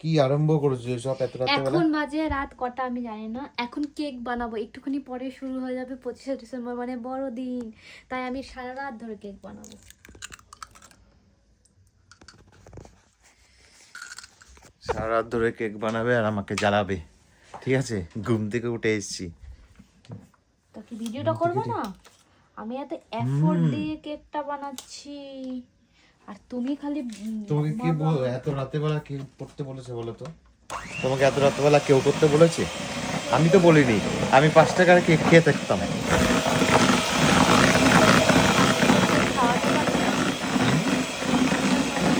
কি আরম্ভ করেছো সব এত রাতে বেলা? এখন বাজে রাত কটা আমি জানি না। এখন কেক বানাবো, একটুখানি পরে শুরু হয়ে যাবে 25শে ডিসেম্বর, মানে বড়দিন। তাই আমি সারা রাত ধরে কেক বানাবো। সারা রাত ধরে কেক বানাবে আর আমাকে জ্বালাবে, ঠিক আছে? ঘুম থেকে উঠে এসেছি। তো কি ভিডিওটা করবো না? আমি এত এফোর্ট দিয়ে কেকটা বানাচ্ছি, আর তুমি খালি তোমাকে কি এত রাতে বেলা কি করতে বলেছে বলো তো? তোমাকে এত রাতে বেলা কেউ করতে বলেছে? আমি তো বলিনি, আমি 5 টাকার কেক খেয়ে থাকতাম। খাওয়াতে পারি না?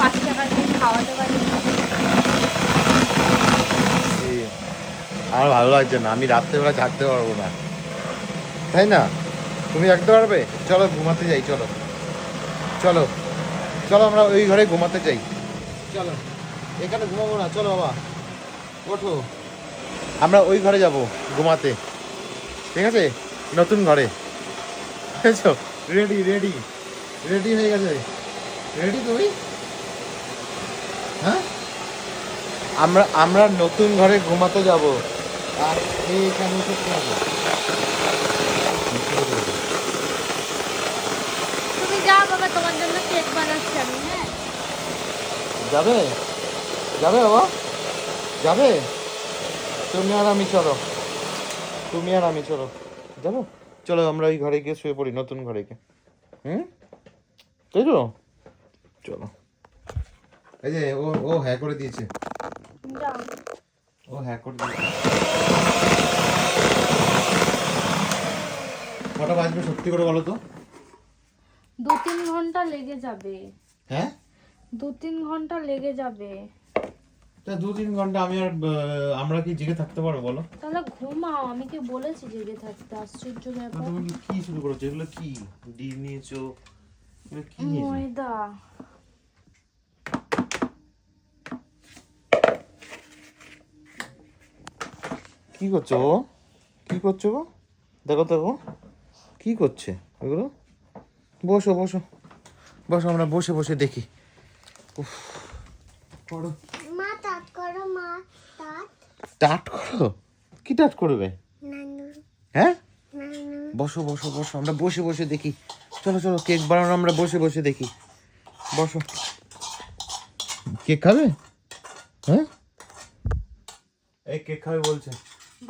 5 টাকার কেক খাওয়াতে পারি না? আমার ভালো লাগছে না, আমি রাত্রেবেলা জাগতে পারবো না, তাই না? তুমি জাগতে পারবে? চলো ঘুমাতে যাই, চলো চলো চলো, আমরা ওই ঘরে ঘুমাতে যাই। চলো, এখানে ঘুমাবো না, চলো বাবা ওঠো, আমরা ওই ঘরে যাব ঘুমাতে, ঠিক আছে? নতুন ঘরে, ঠিক আছে? রেডি রেডি রেডি হয়ে গেছে? রেডি তুমি? হ্যাঁ, আমরা আমরা নতুন ঘরে ঘুমাতে যাব, আর এইখানে করতে হবে। তুমি যাও বাবা, তোমার জন্য কেক বানাচ্ছি আমি। হ্যাঁ, যাবে? যাবে বাবা? যাবে? তুমি আর আমি চলো, তুমি আর আমি চলো, যাবো? চলো আমরা ওই ঘরে গিয়ে শুয়ে পড়ি, নতুন ঘরে গিয়ে। হুম, তাই তো? চলো। এই যে ও ও হ্যাঁ করে দিয়েছে, যাও। ও হ্যাঁ করে দিয়েছে। কটা বাজবে সত্যি করে বলো তো? 2-3 ঘন্টা লেগে যাবে। হ্যাঁ, 2-3 ঘন্টা লেগে যাবে। তা 2-3 ঘন্টা আমি আর আমরা কি জেগে থাকতে পারবো বলো? তাহলে ঘুমাও, আমি কি বলেছি জেগে থাকতে? আশ্চর্য না, ব্যাপার। তুমি কি শুরু করেছো? এগুলো কি ডিম নিয়েছো? এগুলো কি নিয়েছো? ময়দা। কি করছো ও? কি করছো গো? দেখো তো গো, কি করছে এগুলো? বসো বসো বসো, আমরা বসে বসে দেখি। উফ, করো মা টাট করো, মা টাট। টাট করো? কি টাট করবে? নানু হ্যাঁ, নানু বসো বসো বসো, আমরা বসে বসে দেখি। চলো চলো, কেক বানানো আমরা বসে বসে দেখি। বসো, কেক খাবে? হ্যাঁ, এই কেক খাবে বলছে।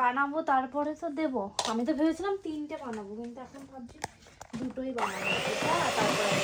বানাবো তারপরে তো দেবো। আমি তো ভেবেছিলাম 3টে বানাবো, কিন্তু এখন ভাবছি 2টোই বানাবো। এটা তারপরে